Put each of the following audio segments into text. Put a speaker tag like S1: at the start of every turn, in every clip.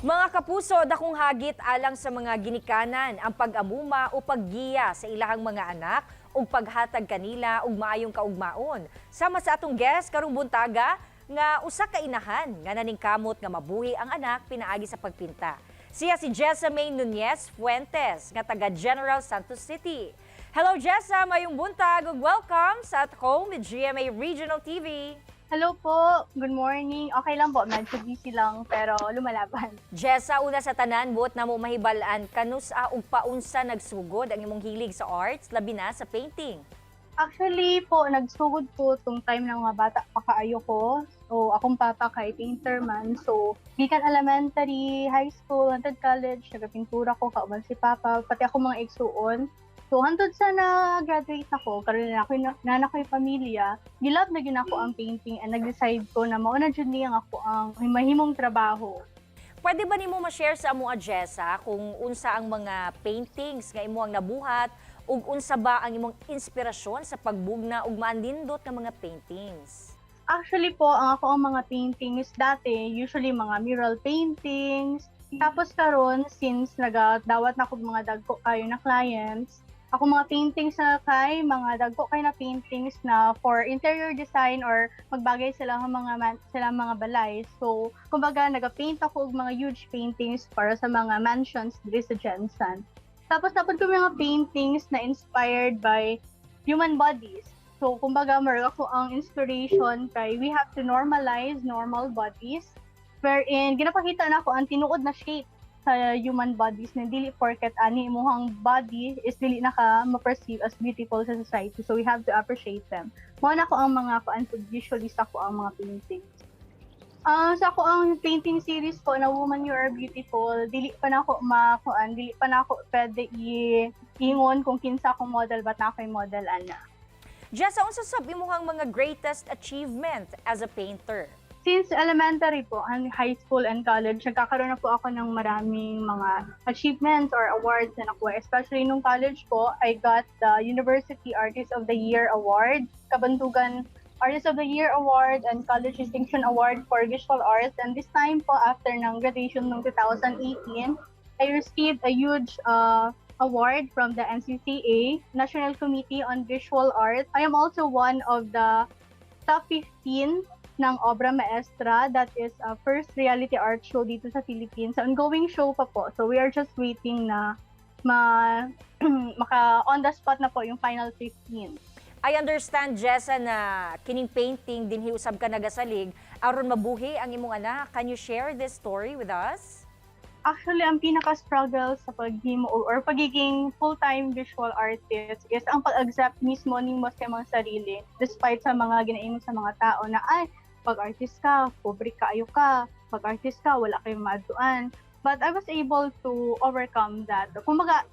S1: Mga kapuso, dakong hagit alang sa mga ginikanan ang pag-amuma o paggiya sa ilahang mga anak ug paghatag kanila og maayong kaugmaon. Sama sa atong guest karong buntaga nga usa ka inahan nga naningkamot nga mabuhi ang anak pinaagi sa pagpinta. Siya si Jessamine Nunez Fuentes nga taga General Santos City. Hello Jessa, mayong buntag ug welcome sa At Home with GMA Regional TV.
S2: Hello po, good morning. Okay lang po, medyo busy lang pero lumalaban.
S1: Jessa, una sa tanan, buot na mo mahibalaan kanus ug paunsa nagsugod ang imong hilig sa arts, labi na sa painting.
S2: Actually po, nagsugod po tong time ng mga bata pa kaayo ko. So, akong papa kay painter man. So, gikan elementary, high school, hantod college, nagapintura ko, kauban si papa, pati ako mga igsuon. So, hantod sa na-graduate ako, karon na ako na ko'y pamilya, gilab na gyud ako ang painting and nag-decide ko na mao na jud niya ako ang mahimong trabaho.
S1: Pwede ba nimo ma-share sa amo Jessa kung unsa ang mga paintings nga imo ang nabuhat ug unsa ba ang imong inspirasyon sa pagbugna ug maandindot nga mga paintings?
S2: Actually po, ang mga paintings dati, usually mga mural paintings. Tapos karon since nagadawat na ko mga dagko kayo na clients, ako mga paintings na kay mga dagko kay na paintings na for interior design or magbagay sila sila mga balay. So, kumbaga naga-paint ako og mga huge paintings para sa mga mansions diri sa Jensen. Tapos napod ko mga paintings na inspired by human bodies. So, kumbaga meron ako ang inspiration kay we have to normalize normal bodies wherein ginapakita na ako ang tinuod na shape sa human bodies na dili porket ani imong body is dili na ka ma-perceive as beautiful sa society. So we have to appreciate them. Mao na ko ang mga visualist ako ang mga paintings. Sa ako ang painting series ko na Woman You Are Beautiful, dili pa na ako dili pa na ako pwede iingon kung kinsa akong model but na ako'y model ana.
S1: Jessa, unsa sab imong mga greatest achievement as a painter?
S2: Since elementary po, and high school and college, nagkakaroon na po ako ng maraming mga achievements or awards na nakuha. Especially nung college po, I got the University Artist of the Year Award, Kabantugan Artist of the Year Award, and College Distinction Award for Visual Arts. And this time po, after ng graduation noong 2018, I received a huge award from the NCCA, National Committee on Visual Arts. I am also one of the top 15 ng Obra Maestra, that is first reality art show dito sa Philippines. Ongoing show pa po. So we are just waiting na maka on the spot na po yung final 15.
S1: I understand, Jessa, na kining painting din hiusab ka nagasalig aron mabuhi ang imong anak. Can you share this story with us?
S2: Actually, ang pinaka-struggle sa paghimo or pagiging full-time visual artist is ang pag-accept mismo nimo sa mga sarili despite sa mga ginaingon sa mga tao na pag-artist ka, pobre kaayo ka, pag-artist ka, wala kayong maaduan. But I was able to overcome that. Kumbaga,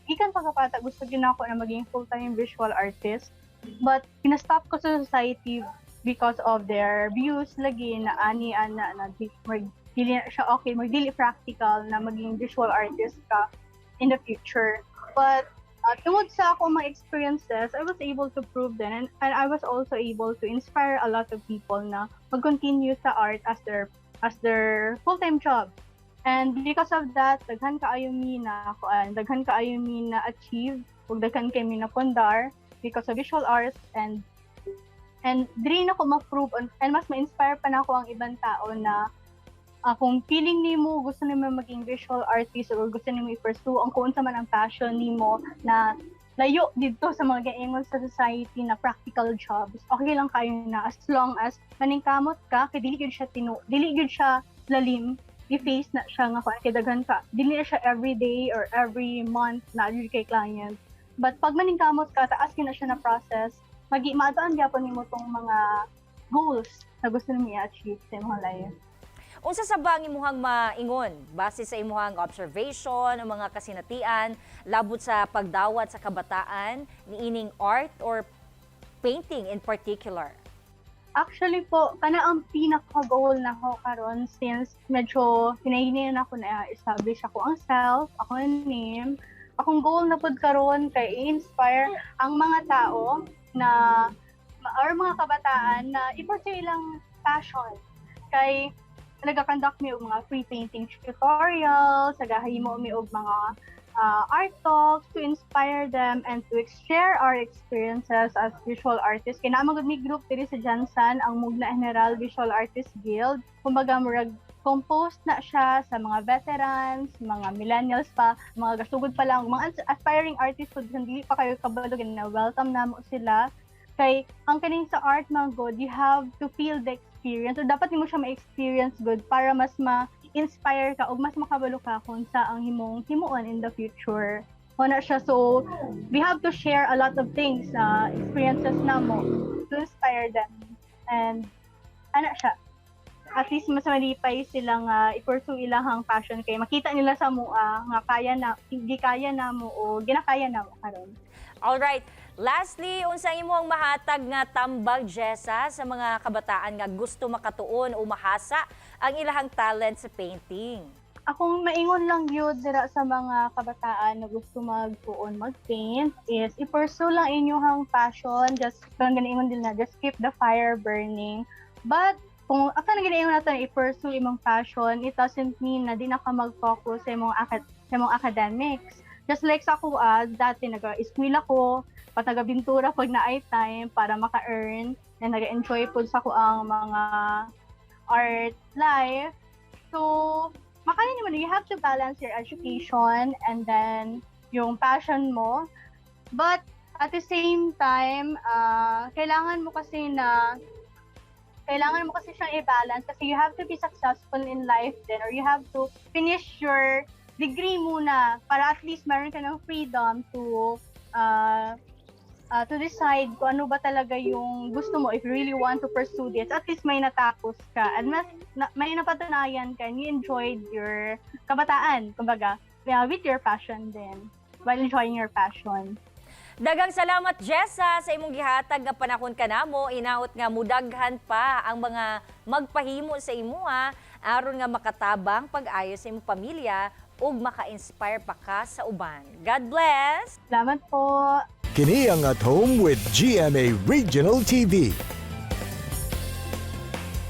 S2: ikan pagkapata, gusto din ako na maging full-time visual artist. But pinastop ko sa society because of their views lagi na dili na siya okay, dili practical na maging visual artist ka in the future. But tungod sa akong mga experiences, I was able to prove them and I was also able to inspire a lot of people na mag-continue sa art as their full-time job. And because of that, daghan kaayo mi na achieve, ug daghan kay mi na pundar because of visual arts and diri na ko ma-prove and mas ma-inspire pa na ako ang ibang tao na kung feeling nimo gusto nimo maging visual artist or gusto nimo i-pursue ang kung unsa man ang passion nimo na layo dito sa mga gaingon sa society na practical jobs, okay lang kayo na as long as maningkamot ka kay dili gyud siya lalim, i-face na siya nga kung daghan ka, dili na siya every day or every month na adjud kay client. But pag maningkamot ka, taas gyud na siya na process, maadaan gyapon nimo tong mga goals na gusto nimo i-achieve sa imong life.
S1: Unsa sa ba ang imuhang maingon base sa imuhang observation o mga kasinatian labot sa pagdawat sa kabataan niining art or painting in particular?
S2: Actually po, kana ang pinaka-goal na ko karon since medyo pinahinian ako na establish ako ang self, ako ang name. Akong goal na pod karon kay i-inspire ang mga tao na or mga kabataan na i-pursue ilang passion. Kay nagakandak mi og mga free painting tutorials, sagahimo mi og mga art talks to inspire them and to share our experiences as visual artists. Kaya naman gud mi group diri sa Jansan, ang Mugna General Visual Artists Guild. Kumbaga murag composed na siya sa mga veterans, mga millennials pa, mga gasugod pa lang, mga aspiring artists kung hindi pa kayo kabalo, na welcome na mo sila. Kay ang kaning sa art man good, you have to feel the experience. So dapat mo siya ma-experience good para mas ma-inspire ka o mas makabalo ka kung sa ang himong himuon in the future. Wala siya. So we have to share a lot of things, experiences na mo to inspire them. And ano siya, at least mas malipay silang i-pursue ilahang passion kay makita nila sa mua nga kaya na, hindi kaya na mo o ginakaya na mo karon.
S1: Alright. Lastly, unsa imong mahatag nga tambag, Jessa, sa mga kabataan nga gusto makatuon o mahasa ang ilahang talent sa painting?
S2: Akong maingon lang yun dira sa mga kabataan na gusto magtuon mag-paint is i-pursue lang inyong passion. Just, kung ganaingon din na, just keep the fire burning. But, kung ako na ganaingon natin i-pursue imong passion, it doesn't mean na di na ka mag-focus sa imong academics. Just like sa ako, dati nag-eskwela ko, patagabintura pag na-ay time para maka-earn na nag-enjoy po sa ko ang mga art life. So, makanya naman, you have to balance your education and then yung passion mo. But at the same time, kailangan mo kasi siyang i-balance kasi you have to be successful in life then or you have to finish your degree muna para at least meron ka ng freedom to decide kung ano ba talaga yung gusto mo if you really want to pursue this. At least may natapos ka and may napatunayan ka and you enjoyed your kabataan, kumbaga, with your passion din, while enjoying your passion.
S1: Daghang salamat, Jessa, sa imong gihatag nga panahon kanamo. Inaot nga mudaghan pa ang mga magpahimo sa imuha aron nga makatabang pag-ayo sa imong pamilya ug maka-inspire pa ka sa uban. God bless!
S2: Salamat po!
S3: Kini ang At Home with GMA Regional TV.